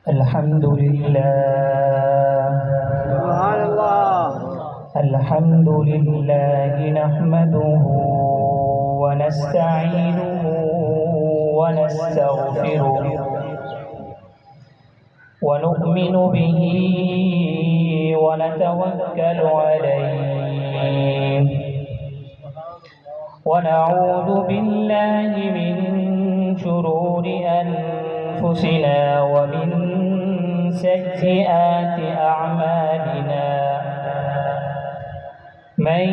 الحمد لله سبحان الله. الحمد لله نحمده ونستعينه ونستغفره ونؤمن به ونتوكل عليه ونعوذ بالله من شرور أنفسنا ومن سيئات أعمالنا من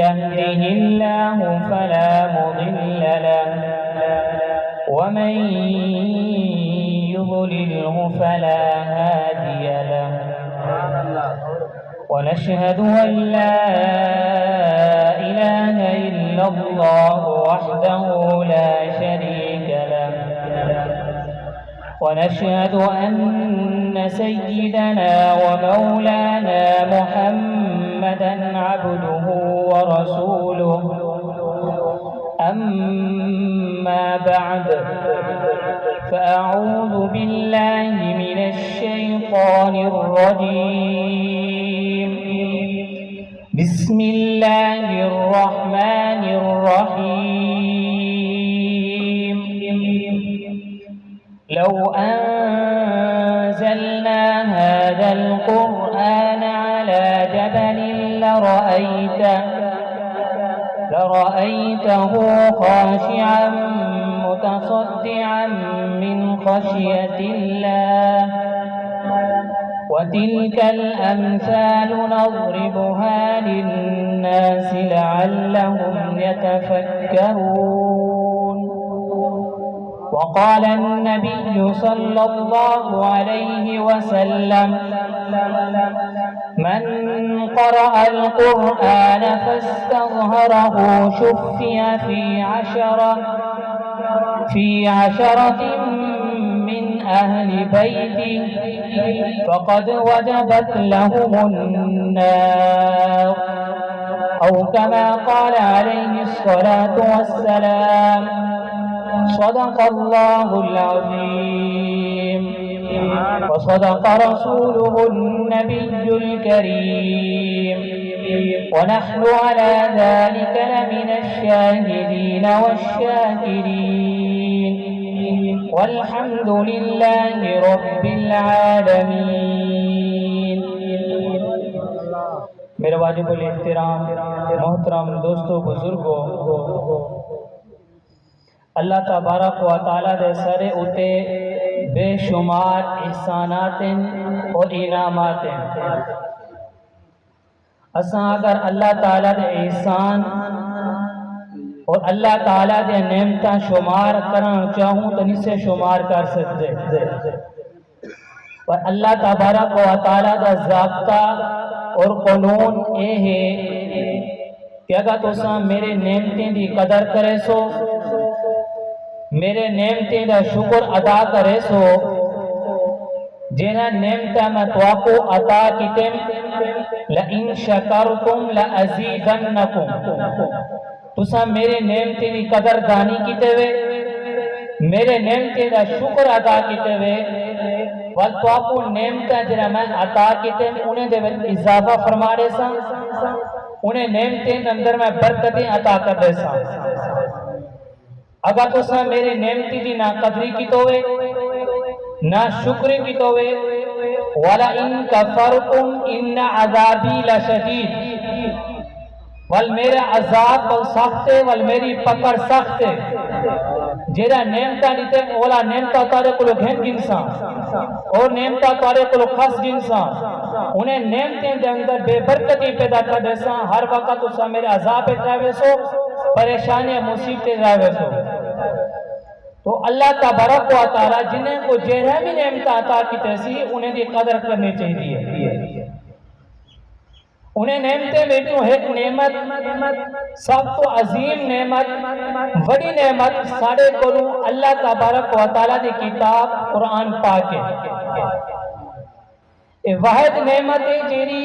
يهده الله فلا مضل له ومن يضلله فلا هادي له ونشهد أن لا إله إلا الله وحده لا شريك له ونشهد أن سيدنا ومولانا محمدا عبده ورسوله أما بعد فأعوذ بالله من الشيطان الرجيم بسم الله الرحمن الرحيم لو أنزلنا هذا القرآن على جبل لرأيته خاشعا متصدعا من خشية الله وتلك الأمثال نضربها للناس لعلهم يتفكرون وقال النبي صلى الله عليه وسلم من قرأ القرآن فاستظهره شفي في عشرة من أهل بيته فقد وجبت لهم النار أو كما قال عليه الصلاة والسلام صدق الله العظيم وصدق رسوله النبي الكريم ونحن على ذلك لمن الشاهدين والشاكرين والحمد لله رب العالمين. میرے واجب الاحترام محترم دوستو بزرگو، اللہ تبارک و تعالیٰ دے سرے اتے بے شمار احسانات اور انعامات ہیں. اساں اگر اللہ تعالیٰ دے احسان اور اللہ تعالیٰ دے نعمتاں شمار کرنا چاہوں تو نہیں سے شمار کر سکتے. اور اللہ تبارک و تعالیٰ دا ضابطہ اور قانون یہ ہے کہ اگر تساں میرے نعمتیں دی قدر کرے سو، میرے نعمتیں دا شکر ادا کرے سو، جنہاں نعمتاں میں توقع عطا کیتم لئن شکرتم لأزیدنکم، تساں میرے نعمتیں دی قدر دانی کیتے ہوئے، میرے نعمتیں دا شکر ادا کیتے ہوئے، والتوقع نعمتاں جنہاں میں عطا کیتم انہیں دے اضافہ فرما رہے ساں، انہیں نعمتیں اندر میں برکتیں عطا کر رہے ساں. اگر تساں میرے نعمتی دی نہ قدری کی تووے نہ شکری کی تووے وَلَئِن كَفَرْتُمْ إِنَّ عَذَابِي لَشَدِيدٌ، وال میرا عذاب بل سخت ہے، وال میری پکڑ سخت ہے. جیڑا نعمتہ دیتے اولا نعمتہ تارے کلو گھن گنساں اور نعمتہ تارے کلو خس گنساں، انہیں نعمتیں دے اندر بے برکتی پیدا کر دیساں. ہر وقت تساں میرے عذاب اتراوے سو، پریشانی مصیبتیں اتراوے سو. تو اللہ تبارک و تعالی جنہیں کو جہاں بھی نعمت عطا کی تیسی انہیں دی قدر کرنی چاہیے. انہیں نعمتیں بیٹوں ایک نعمت سب تو عظیم نعمت بڑی نعمت سارے کولوں اللہ تبارک و تعالی دی کتاب قرآن پاک ہے. واحد نعمت ہے جیری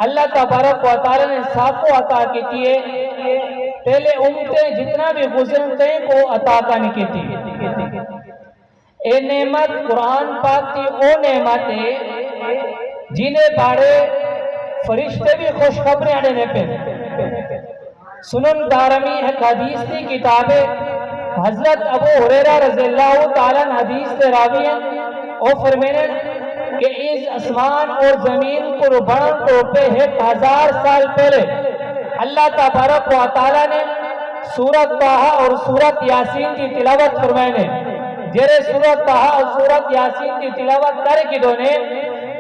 اللہ تبارک و تعالی نے سب کو عطا کی ہے. پہلے امتیں جتنا بھی گزرتے ہیں وہ عطا کرنے کی تھی. اے نعمت قرآن پاک کی او نعمت ہے جنہیں بارے فرشتے بھی خوشخبری دینے پہ سنن دارمی ایک حدیث کی کتاب ہے حضرت ابو ہریرہ رضی اللہ تعالیٰ حدیث سے راوی ہیں اور فرمینے کہ اس آسمان اور زمین کو ربڑن توپے 1000 سال پہلے اللہ تبارک و تعالیٰ نے سورت طٰہٰ اور سورت یاسین کی تلاوت فرمائنے جرے سورت طٰہٰ اور سورت یاسین کی تلاوت کر کے دونے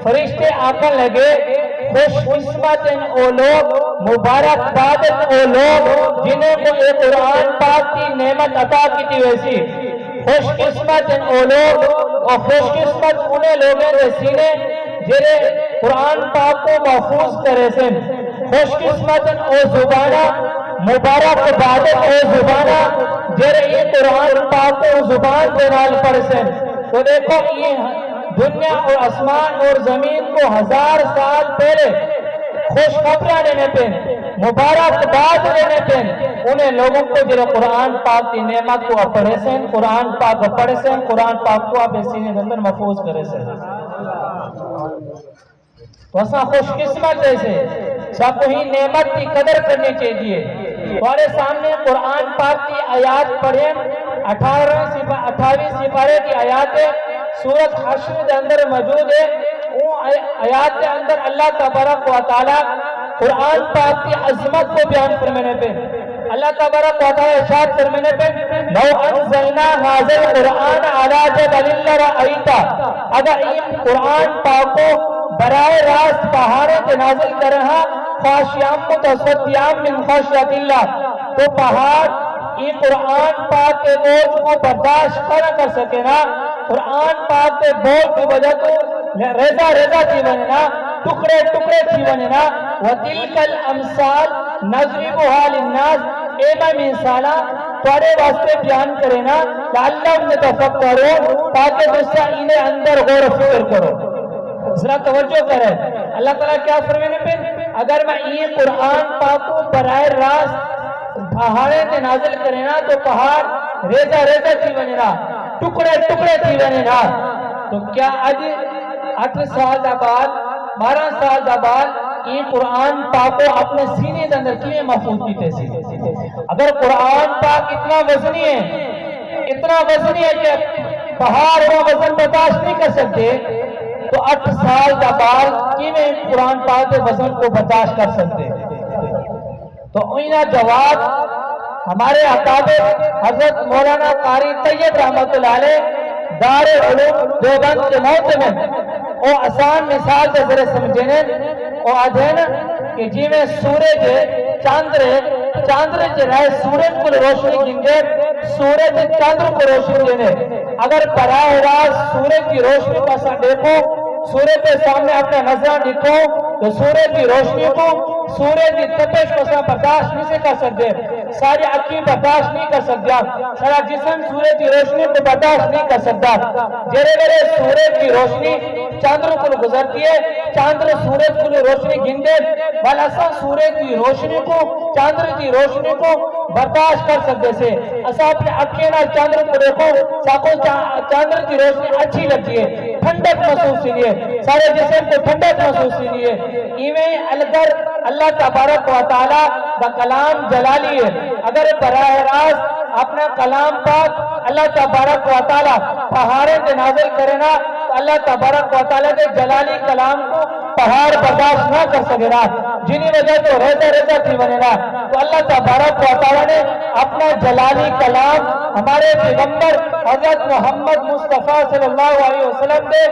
فرشتے آکر لگے خوش قسمت او لوگ مبارک بادت او لوگ جنہیں کو ایک قرآن پاک کی نعمت عطا کی تھی ویسی خوش قسمت او لوگ اور خوش قسمت انہیں لوگوں کے سینے جنہیں قرآن پاک کو محفوظ کرے سے خوش قسمت او زبانہ مبارک بادت او زبانہ جنہیں یہ قرآن پاک کو زبان دینال پڑھ سے تو دیکھو یہ دنیا اور آسمان اور زمین کو 1000 سال پہلے خوشخبریاں دینے پہ مبارک باد دینے پہ انہیں لوگوں کو جو قرآن پاک کی نعمت کو پڑھے سے قرآن پاک کو پڑھے سے قرآن پاک کو آپ سینے اندر محفوظ کرے سے تو ایسا خوش قسمت جیسے سب کو ہی نعمت کی قدر کرنی چاہیے ہمارے سامنے قرآن پاک کی آیات پڑھیں 28 سپارے کی آیات ہے سورت حشر کے اندر موجود ہے وہ آیات کے اندر اللہ تبارک و تعالیٰ قرآن پاک کی عظمت کو بیان فرمانے پہ اللہ تبارک و تعالیٰ ارشاد فرمانے پہ لو انزلنا هذا القرآن على جبل لرأيت اگر ان قرآن پاک کو براہ راست پہاڑوں پہ نازل کر رہا خاشعاً متصدعاً من خشیت اللہ تو پہاڑ یہ قرآن پاک کے بوجھ کو برداشت نہ کر سکے نا قرآن پاک کے بوجھ کی وجہ تو ریزہ ریزہ تھی بننا ٹکڑے ٹکڑے تھی بننا وَتِلْكَ الْأَمْثَالِ نَضْرِبُهَا لِلنَّاسِ ایما مثالہ تھوڑے واسطے بیان کرے نا لَعَلَّهُمْ يَتَفَكَّرُونَ تاکہ دوسرا انہیں اندر غور و فکر کرو ذرا توجہ کرے اللہ تعالیٰ کیا فرمانے پہ اگر میں یہ قرآن پاک کو براہ راست پہاڑے سے نازل کرے نا تو پہاڑ ریزہ ریزہ تھی بننا ٹکڑے ٹکڑے تھی بننا تو کیا آج 8 سال بعد 12 سال بعد یہ قرآن پاک کو اپنے سینے کے اندر کیوں محفوظ کیتے سی اگر قرآن پاک اتنا وزنی ہے کہ پہاڑ وہ وزن برداشت نہیں کر سکتے تو 8 سال بعد کیوں قرآن پاک کے وزن کو برداشت کر سکتے تو انہیں جواب ہمارے اکابر حضرت مولانا قاری طیب رحمت اللہ علیہ دار علوم دیوبند کے موت میں وہ آسان مثال سے ذرا سمجھنے وہ آدھین کہ جی میں سورج چاندر جنائے سورج کو روشنی گنگے سورج چاندر کو روشنی دینے اگر براہ راست سورج کی روشنی کو ایسا دیکھو سورج کے سامنے اپنا نظر دیکھو تو سورج کی روشنی کو سورج کی تپش کو ایسا برداشت نہیں کر سکتے ساری آنکھیں برداشت نہیں کر سکتا سارا جسم سورج کی روشنی کو برداشت نہیں کر سکتا جرے میرے سورج کی روشنی چاندر کو گزرتی ہے چاندر سورج کو روشنی گندے والا ایسا سورج کی روشنی کو چاندر کی روشنی کو برداشت کر سکتے سے ایسا اپنے آنکھیں نہ چاندر کو دیکھو ساکو چاندر کی روشنی اچھی لگتی ہے ٹھنڈک محسوس نہیں ہے سارے جسم کو ٹھنڈک محسوس نہیں ہے ایویں الگر اللہ تبارک و تعالیٰ کا کلام جلالی ہے اگر براہ راست اپنا کلام پاک اللہ تبارک و تعالیٰ پہاڑے سے نازل کرے نا تو اللہ تبارک و تعالیٰ کے جلالی کلام کو پہاڑ برداشت نہ کر سکے نا جنہی وجہ تو ریزہ ریزہ تھی بنے نا تو اللہ تبارک و تعالیٰ نے اپنا جلالی کلام ہمارے پیغمبر حضرت محمد مصطفیٰ صلی اللہ علیہ وسلم نے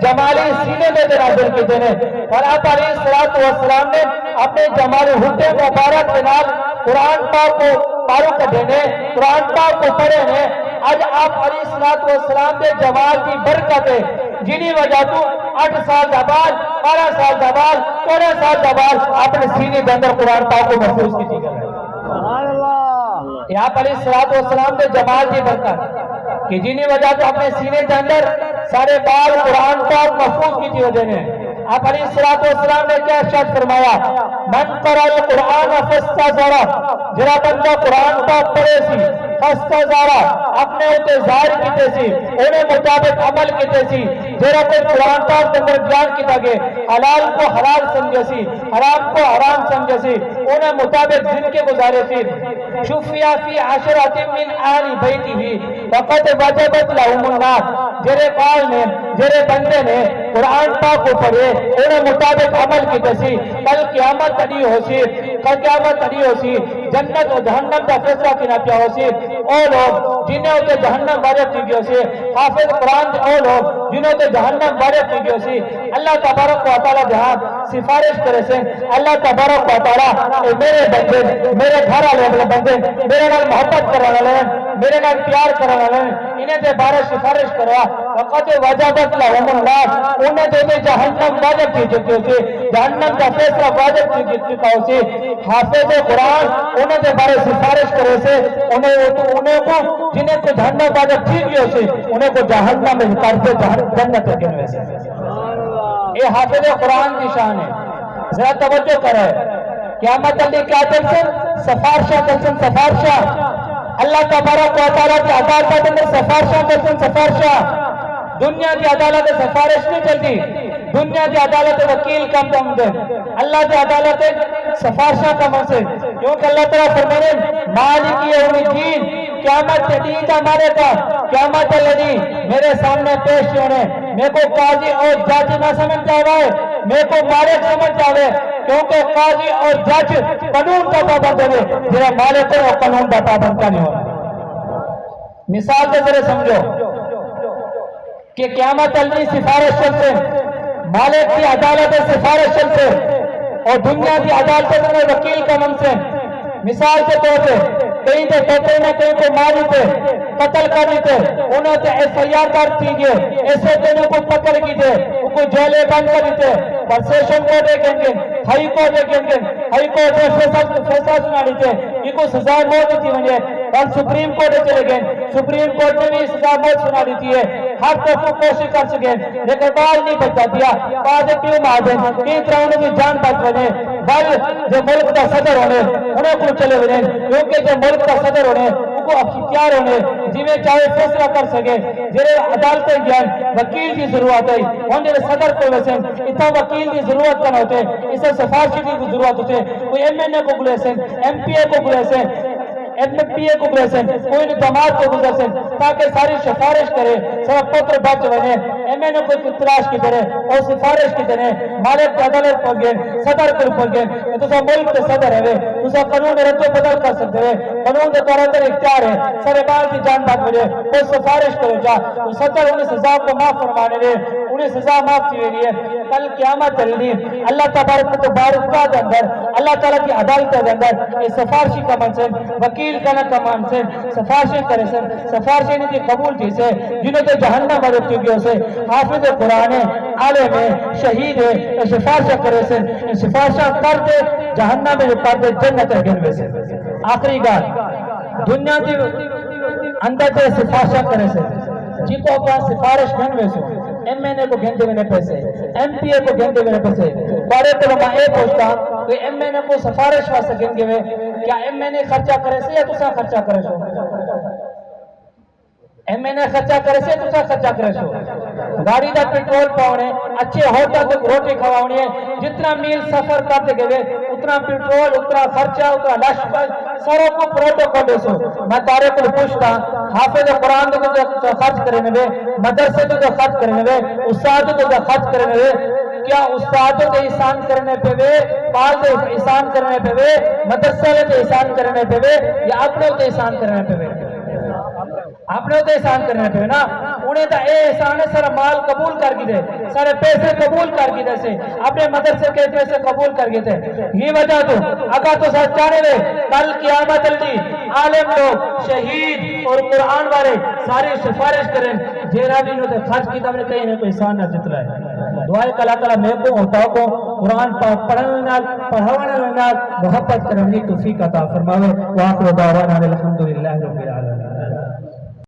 جمالی سینے میں نازل کی دینے اور آپ علیہ السلام نے اپنے جمالی ہٹے مبارک کے نام قرآن پاک کو پارو کر دینے قرآن پاک کو پڑھے ہیں آج آپ علیہ السلام نے جمال کی برکت ہے جنہی وجہ تو 8 سال بعد 12 سال بعد 13 سال بعد اپنے سینے کے اندر قرآن پاک کو محفوظ کی گئی سبحان اللہ یہاں پر علیہ السلام نے جمال کی برکت کہ جنہی وجہ تو اپنے سینے کے اندر سارے بال قرآن پاک محفوظ کی وجہ نے آپ علیہ السلام نے کیا ارشاد فرمایا من قرأ القرآن فاستظهر جرا بندہ قرآن پاک پڑھے سی خستزارا اپنے اوتے ظاہر کیتے سی انہیں مطابق عمل کیتے سی جیرا کوئی قرآن پاک کے اندر بیان کیتا گئے حلال کو حلال سمجھے سی حرام کو حرام سمجھے سی انہیں مطابق زندگی گزارے سی شفیہ فی عشرات من آل بیتہ وقت وجبت لہم النار جیرے قال نے جیرے بندے نے قرآن پاک کو پڑھے انہیں مطابق عمل کیتے سی کل قیامت تڑی ہو سی جنت و جہنم کا فیصلہ کنا پیا ہو سی او لوگ جنہیں ہوتے جہنم واجب کی گئے سی حافظ قرآن او لوگ جنہیں ہوتے جہنم واجب کی گئے سی اللہ تبارک و تعالی جہاں سفارش کرے سے اللہ تبارک و تعالی میرے بندے میرے گھر والے بندے میرے نال محبت کرنے والے میرے نال پیار کرنے والے انہیں دے بارے سفارش کروا وقت وجبت لہم النار انہیں دے جہنم واجب کی چکی ہوتی جہنم کا فیصلہ واجب کی چکا ہوتی حافظ قرآن انہیں دے بارے سفارش کرے سے انہیں کو جنہیں کو جہنم واجب کی گئی ہوتی انہیں کو جہنم میں کرتے جنت گنوے سے یہ حافظ قرآن کی شان ہے ذرا توجہ کرے قیامت علی کیا دلسن سفارشہ دلسن سفارشہ اللہ تبارک و تعالیٰ کی عدالت کے اندر سفارشہ دلسن سفارشہ دنیا کی عدالت سفارش نہیں چلتی دنیا کی عدالت وکیل کم کم دے اللہ کی عدالت سفارشہ کم سے کیونکہ اللہ تعالیٰ فرمانے مالک یوم الدین قیامت دین ہمارے کا قیامت الذی میرے سامنے پیش ہونے میرے کو قاضی اور جج نہ سمجھ جاوے میرے کو مالک سمجھ جاوے کیونکہ قاضی اور جج قانون کا پابند ہے جنہیں مالک اور قانون کا پابند کا نہیں ہونا مثال کے ذریعے سمجھو کہ قیامت الذی سفارش چلتے مالک کی عدالت سفارش چلتے اور دنیا کی عدالت میں وکیل کا منصب سے مثال کے طور پہ کہیں تو کہتے ہیں کہیں کو مار دیتے قتل کر دیتے انہوں نے ایف آئی آر کر دیجیے ایسے دنوں کو پکڑ کیجیے ان کو جیلے بند کر دیتے پر سیشن کورٹ ایک ہائی کورٹ ایک ہائی کورٹ فیصلہ سنا دیتے ان کو سزا موت دیتی ونجے اور سپریم کورٹ چلے گئے سپریم کورٹ نے بھی سزا موت سنا دیتی ہے ہر طرف کوشش کر سکے لیکن بال نہیں بچا دیا پازیٹیو مادن کئی طرح انہوں کی جان بچ بنے بل جو ملک کا صدر ہونے انہیں کو چلے بنے کیونکہ جو ملک کا صدر ہونے ان کو اختیار ہونے جی میں چاہے فیصلہ کر سکے جنہیں عدالتیں گیان وکیل کی ضرورت ہے ان جنہیں صدر کو ویسے اتنا وکیل کی ضرورت کا نہ ہوتے اسے سفارشی کی ضرورت ہوتے کوئی ایم این اے کو گلیسن ایم پی اے کو گلیسن ایم پی اے کو گلیسن کوئی دماغ کو گزرسن تاکہ ساری سفارش کرے سب پتر بچ بنے ایم این اے کو تلاش کی کرے اور سفارش کی کرے مالک عدالت پر گئے صدر پر گئے تو سب ملک کے صدر ہے تو سب قانون رد و بدل کر سکتے ہیں قانون کے طور پر اختیار ہے سر بال کی جان بچ بنے وہ سفارش کرے جا تو صدر انہیں سزا کو معاف فرمانے دے انہیں سزا معاف کی ہوئی ہے کل قیامت چلنی اللہ تبارک و تعالیٰ کے اندر اللہ تعالیٰ کی عدالت کے اندر یہ سفارشی کا منصب وکیل کا نہ کمان سے سفارشی کرے سے سفارشی نے قبول کی سے جنہوں نے جہنم مدد کی سے حافظ قرآن عالم شہید ہے سفارشہ کرے سے سفارشہ کر دے جہنم میں پا دے جنت گن سے آخری گال دنیا کی اندر سے سفارشہ کرے سے جی کو اپنا سفارش گن میں سے ایم این اے کو گھنٹے میں پیسے ایم پی اے کو گھنٹے میں پیسے بڑے طلباء اے پوچھتا کہ ایم این اے کو سفارش واسطے گھنٹے میں کیا ایم این اے خرچہ کرے سے یا تسا خرچہ کرے سو ایم این اے خرچہ کرے سے تسا خرچہ کرے سو گاڑی دا پیٹرول پاؤنے اچھے ہوٹل تک روٹی کھواؤنی ہے جتنا میل سفر کرتے گئے اتنا پیٹرول اتنا خرچہ اتنا لشکر ساروں کو پروٹوکول دے سو میں تارے کو پوچھتا حافظ قرآن کو خرچ کرنے میں مدرسے کو خرچ کرنے میں استاد کو خرچ کرنے میں کیا استادوں کے احسان کرنے پہ وے پال کے احسان کرنے پہ وے مدرسے کے احسان کرنے پہ وے یا اپنے کے احسان کرنے پہ وے اپنے تو احسان کرنے پہ نا انہیں تو اے احسان ہے سارا مال قبول کر گئے تھے سارے پیسے قبول کر گئے تھے اپنے مدرسے کے پیسے قبول کر گئے تھے یہ وجہ تو اگر تو سچ چاہنے لے کل قیامت الدی عالم لوگ شہید اور قرآن والے ساری سفارش کریں جیرا بھی انہوں نے خرچ کی تب نے کہیں انہیں کوئی احسان نہ جتلا ہے دعائے کہ اللہ تعالیٰ میں کو ہوتا کو قرآن پڑھنے پڑھانے محبت کرنے کی توفیق عطا فرماوے وآخر دعوانا الحمدللہ رب العالمین